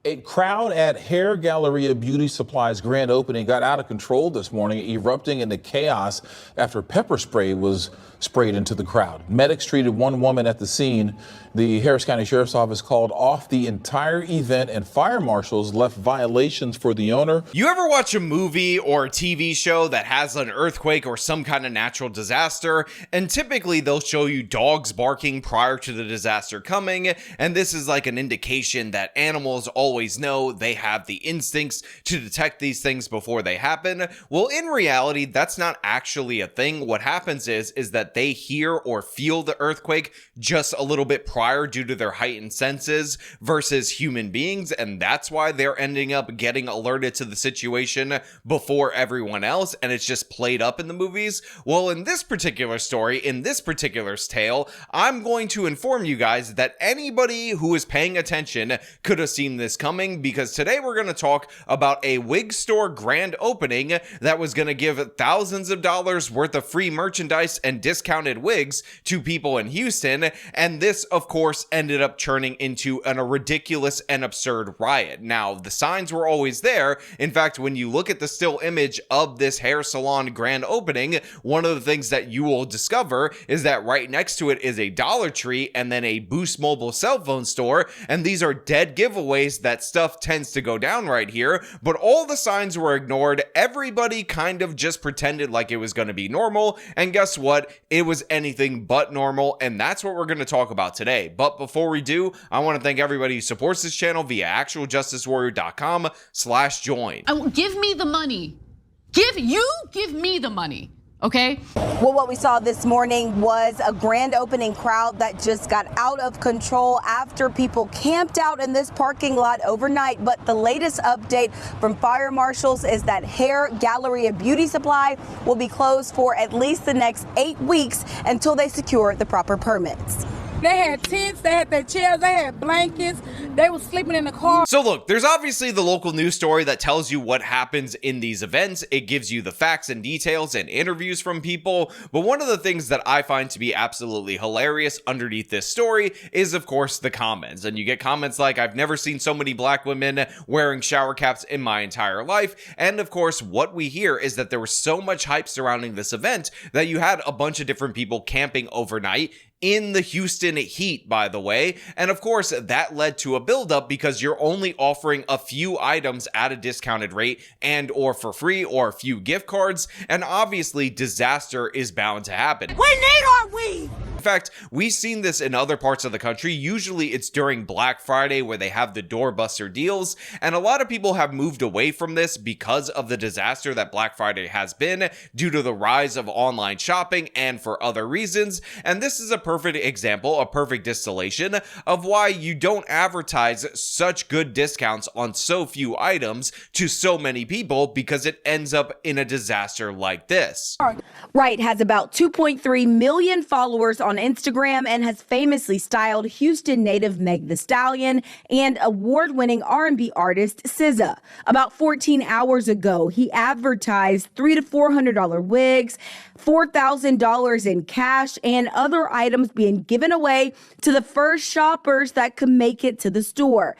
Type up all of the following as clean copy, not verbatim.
A crowd at Hair Galleria Beauty Supply's grand opening got out of control this morning, erupting into chaos after pepper spray was sprayed into the crowd. Medics treated one woman at the scene. The Harris County Sheriff's Office called off the entire event, and fire marshals left violations for the owner. You ever watch a movie or a TV show that has an earthquake or some kind of natural disaster, and typically they'll show you dogs barking prior to the disaster coming, and this is like an indication that animals always know, they have the instincts to detect these things before they happen. Well, in reality, that's not actually a thing. What happens is that they hear or feel the earthquake just a little bit prior due to their heightened senses versus human beings, and that's why they're ending up getting alerted to the situation before everyone else, and it's just played up in the movies. Well, in this particular story, in this particular tale, I'm going to inform you guys that anybody who is paying attention could have seen this coming, because today we're going to talk about a wig store grand opening that was going to give thousands of dollars worth of free merchandise and discounted wigs to people in Houston, and this, of course, ended up turning into a ridiculous and absurd riot. Now, the signs were always there. In fact, when you look at the still image of this hair salon grand opening, one of the things that you will discover is that right next to it is a Dollar Tree and then a Boost Mobile cell phone store, and these are dead giveaways that stuff tends to go down right here, but all the signs were ignored. Everybody kind of just pretended like it was going to be normal, and guess what? It was anything but normal, and that's what we're going to talk about today. But before we do, I want to thank everybody who supports this channel via actualjusticewarrior.com/join. Give me the money. Give me the money. Okay. Well, what we saw this morning was a grand opening crowd that just got out of control after people camped out in this parking lot overnight. But the latest update from fire marshals is that Hair Galleria Beauty Supply will be closed for at least the next 8 weeks until they secure the proper permits. They had tents, they had their chairs, they had blankets, they were sleeping in the car. So look, there's obviously the local news story that tells you what happens in these events. It gives you the facts and details and interviews from people. But one of the things that I find to be absolutely hilarious underneath this story is, of course, the comments. And you get comments like, I've never seen so many black women wearing shower caps in my entire life. And of course, what we hear is that there was so much hype surrounding this event that you had a bunch of different people camping overnight in the Houston heat, by the way. And of course, that led to a buildup because you're only offering a few items at a discounted rate and or for free or a few gift cards. And obviously, disaster is bound to happen. We need our weed. In fact, we've seen this in other parts of the country. Usually it's during Black Friday where they have the doorbuster deals, and a lot of people have moved away from this because of the disaster that Black Friday has been due to the rise of online shopping and for other reasons. And this is a perfect example, a perfect distillation of why you don't advertise such good discounts on so few items to so many people, because it ends up in a disaster like this. Riot has about 2.3 million followers on Instagram and has famously styled Houston native Meg The Stallion and award-winning R&B artist SZA. About 14 hours ago, he advertised $300 to $400 wigs, $4,000 in cash, and other items being given away to the first shoppers that could make it to the store.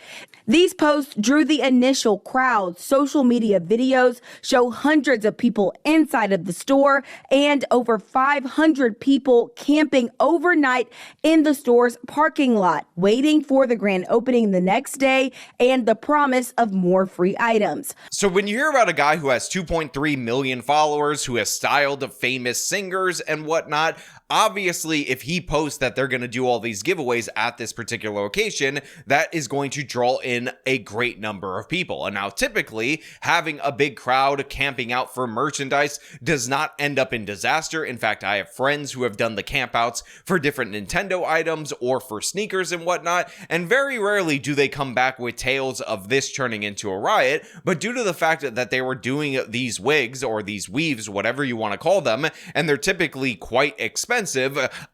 These posts drew the initial crowd. Social media videos show hundreds of people inside of the store and over 500 people camping overnight in the store's parking lot, waiting for the grand opening the next day and the promise of more free items. So when you hear about a guy who has 2.3 million followers, who has styled famous singers and whatnot, obviously, if he posts that they're going to do all these giveaways at this particular location, that is going to draw in a great number of people. And now, typically, having a big crowd camping out for merchandise does not end up in disaster. In fact, I have friends who have done the campouts for different Nintendo items or for sneakers and whatnot, and very rarely do they come back with tales of this turning into a riot. But due to the fact that they were doing these wigs or these weaves, whatever you want to call them, and they're typically quite expensive,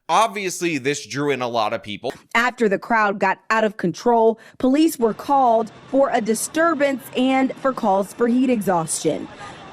obviously this drew in a lot of people. After the crowd got out of control, police were called for a disturbance and for calls for heat exhaustion.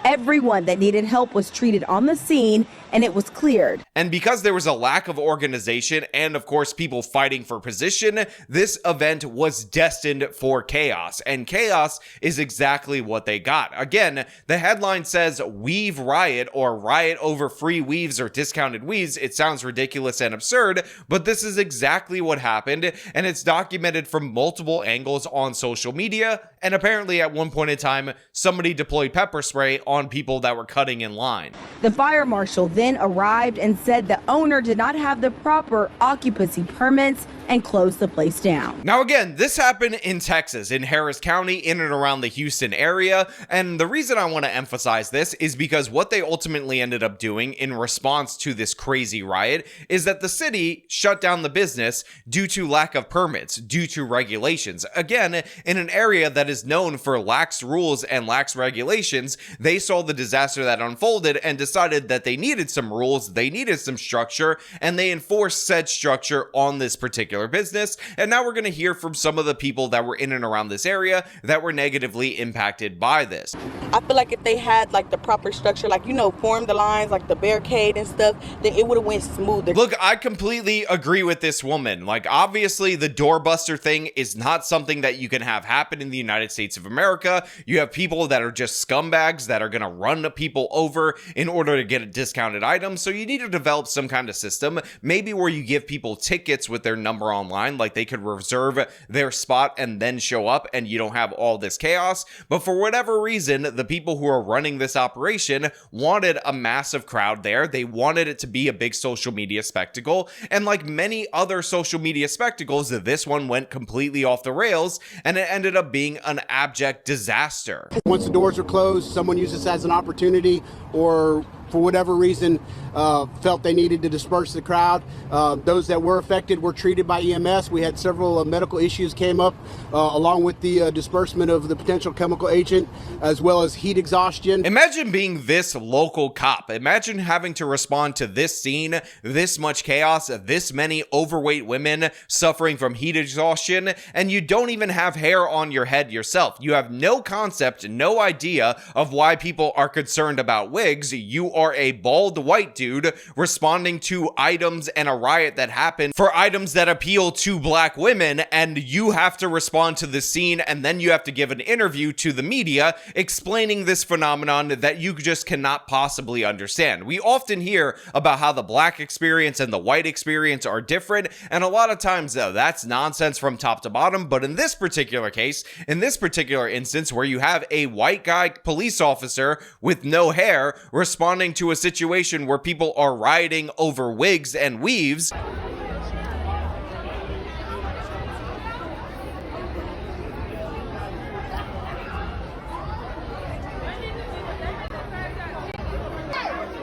Everyone that needed help was treated on the scene, and it was cleared. And because there was a lack of organization and, of course, people fighting for position, this event was destined for chaos. And chaos is exactly what they got. Again, the headline says Weave Riot, or Riot over free weaves or discounted weaves. It sounds ridiculous and absurd, but this is exactly what happened. And it's documented from multiple angles on social media. And apparently at one point in time, somebody deployed pepper spray on people that were cutting in line. The fire marshal then arrived and said the owner did not have the proper occupancy permits and closed the place down. Now again, this happened in Texas, in Harris County, in and around the Houston area, and the reason I want to emphasize this is because what they ultimately ended up doing in response to this crazy riot is that the city shut down the business due to lack of permits, due to regulations. Again, in an area that is known for lax rules and lax regulations, they saw the disaster that unfolded and decided that they needed some rules, they needed some structure, and they enforced said structure on this particular business. And now we're going to hear from some of the people that were in and around this area that were negatively impacted by this. I feel like if they had like the proper structure, like, you know, form the lines, like the barricade and stuff, then it would have went smoother. Look, I completely agree with this woman. Like, obviously the doorbuster thing is not something that you can have happen in the United States of America. You have people that are just scumbags that are going to run people over in order to get a discounted item. So you need to develop some kind of system, maybe where you give people tickets with their number online, like they could reserve their spot and then show up and you don't have all this chaos. But for whatever reason, the people who are running this operation wanted a massive crowd there. They wanted it to be a big social media spectacle. And like many other social media spectacles, this one went completely off the rails and it ended up being an abject disaster. Once the doors were closed, someone used this as an opportunity, or for whatever reason felt they needed to disperse the crowd. Those that were affected were treated by EMS. We had several medical issues came up along with the disbursement of the potential chemical agent, as well as heat exhaustion. Imagine being this local cop. Imagine having to respond to this scene, this much chaos, this many overweight women suffering from heat exhaustion, and you don't even have hair on your head yourself. You have no concept, no idea of why people are concerned about wigs. You are a bald white dude responding to items and a riot that happened for items that appeal to black women, and you have to respond to the scene, and then you have to give an interview to the media explaining this phenomenon that you just cannot possibly understand. We often hear about how the black experience and the white experience are different, and a lot of times that's nonsense from top to bottom. But in this particular case, in this particular instance where you have a white guy police officer with no hair responding to a situation where people are rioting over wigs and weaves,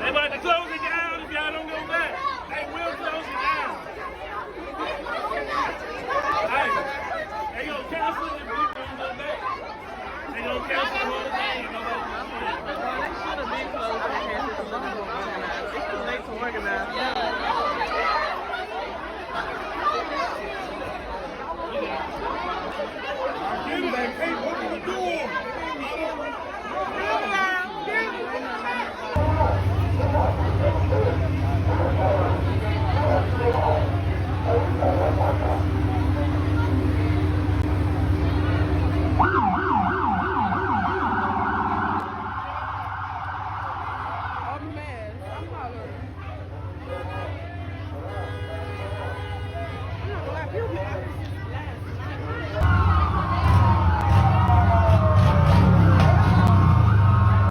They about to close it down if y'all don't go back. They will close it down. Hey, they gonna cancel it if we don't go back. They gonna cancel the whole thing. They should have been closed and had this organized. It's too late to organize.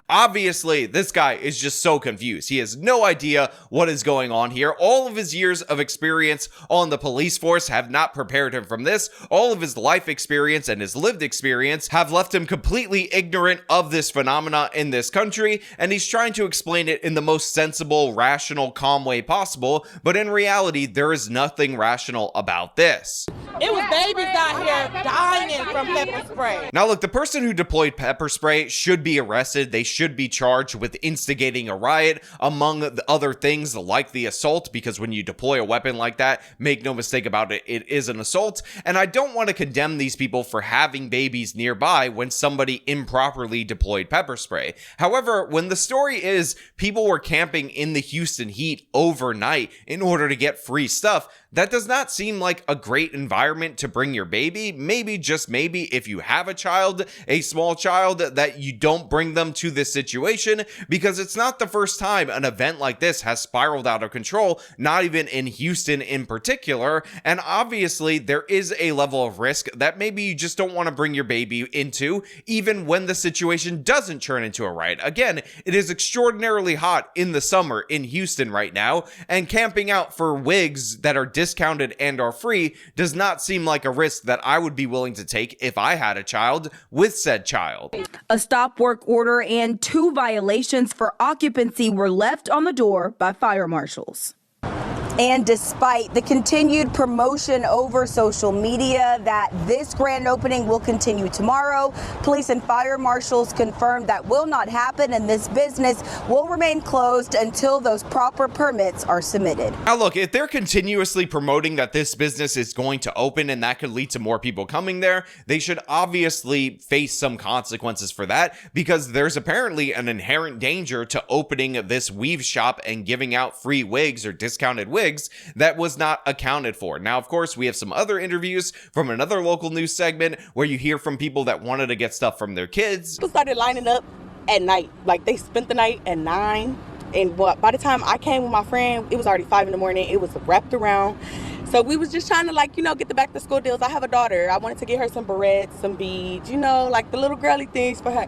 Obviously, this guy is just so confused. He has no idea what is going on here. All of his years of experience on the police force have not prepared him from this. All of his life experience and his lived experience have left him completely ignorant of this phenomena in this country, and he's trying to explain it in the most sensible, rational, calm way possible, but in reality, there is nothing rational about this. It was babies out here dying from pepper spray. Now look, the person who deployed pepper spray should be arrested. They should should be charged with instigating a riot, among the other things like the assault, because when you deploy a weapon like that, make no mistake about it, it is an assault. And I don't want to condemn these people for having babies nearby when somebody improperly deployed pepper spray. However, when the story is people were camping in the Houston heat overnight in order to get free stuff, that does not seem like a great environment to bring your baby. Maybe, just maybe, if you have a child, a small child, that you don't bring them to this situation, because it's not the first time an event like this has spiraled out of control, not even in Houston in particular. And obviously there is a level of risk that maybe you just don't want to bring your baby into, even when the situation doesn't turn into a riot. Again, it is extraordinarily hot in the summer in Houston right now, and camping out for wigs that are discounted and are free does not seem like a risk that I would be willing to take if I had a child with said child. A stop work order and 2 violations for occupancy were left on the door by fire marshals. And despite the continued promotion over social media that this grand opening will continue tomorrow, police and fire marshals confirmed that will not happen, and this business will remain closed until those proper permits are submitted. Now look, if they're continuously promoting that this business is going to open and that could lead to more people coming there, they should obviously face some consequences for that, because there's apparently an inherent danger to opening this weave shop and giving out free wigs or discounted wigs that was not accounted for. Now, of course, we have some other interviews from another local news segment where you hear from people that wanted to get stuff from their kids. People started lining up at night. Like, they spent the night at 9. And by the time I came with my friend, it was already 5 in the morning. It was wrapped around. So we was just trying to, like, get the back to school deals. I have a daughter. I wanted to get her some barrettes, some beads, like the little girly things for her.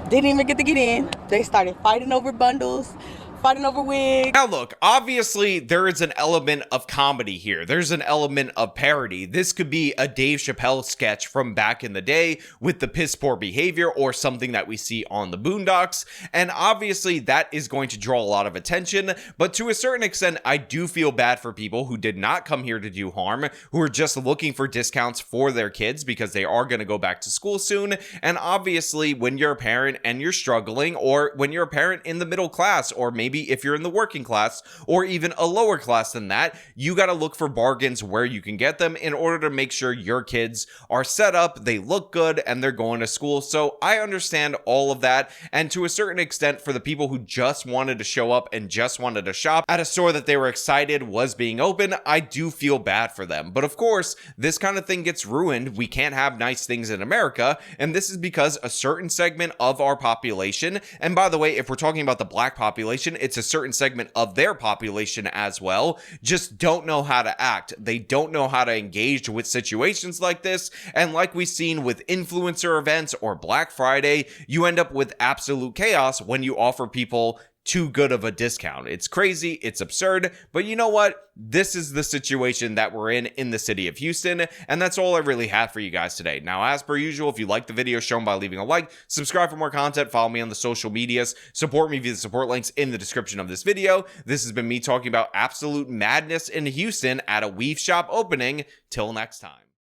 Didn't even get to get in. They started fighting over bundles, fighting over wigs. Now look, obviously there is an element of comedy here. There's an element of parody. This could be a Dave Chappelle sketch from back in the day with the piss poor behavior, or something that we see on the Boondocks. And obviously that is going to draw a lot of attention. But to a certain extent, I do feel bad for people who did not come here to do harm, who are just looking for discounts for their kids because they are going to go back to school soon. And obviously when you're a parent and you're struggling, or when you're a parent in the middle class, or maybe if you're in the working class, or even a lower class than that, you got to look for bargains where you can get them in order to make sure your kids are set up, they look good, and they're going to school. So I understand all of that. And to a certain extent, for the people who just wanted to show up and just wanted to shop at a store that they were excited was being open, I do feel bad for them. But of course, this kind of thing gets ruined. We can't have nice things in America. And this is because a certain segment of our population, and by the way, if we're talking about the black population, it's a certain segment of their population as well, just don't know how to act. They don't know how to engage with situations like this. And like we've seen with influencer events or Black Friday, you end up with absolute chaos when you offer people too good of a discount. It's crazy, it's absurd, but you know what? This is the situation that we're in the city of Houston, and that's all I really have for you guys today. Now, as per usual, if you like the video, show them by leaving a like, subscribe for more content, follow me on the social medias, support me via the support links in the description of this video. This has been me talking about absolute madness in Houston at a weave shop opening. Till next time.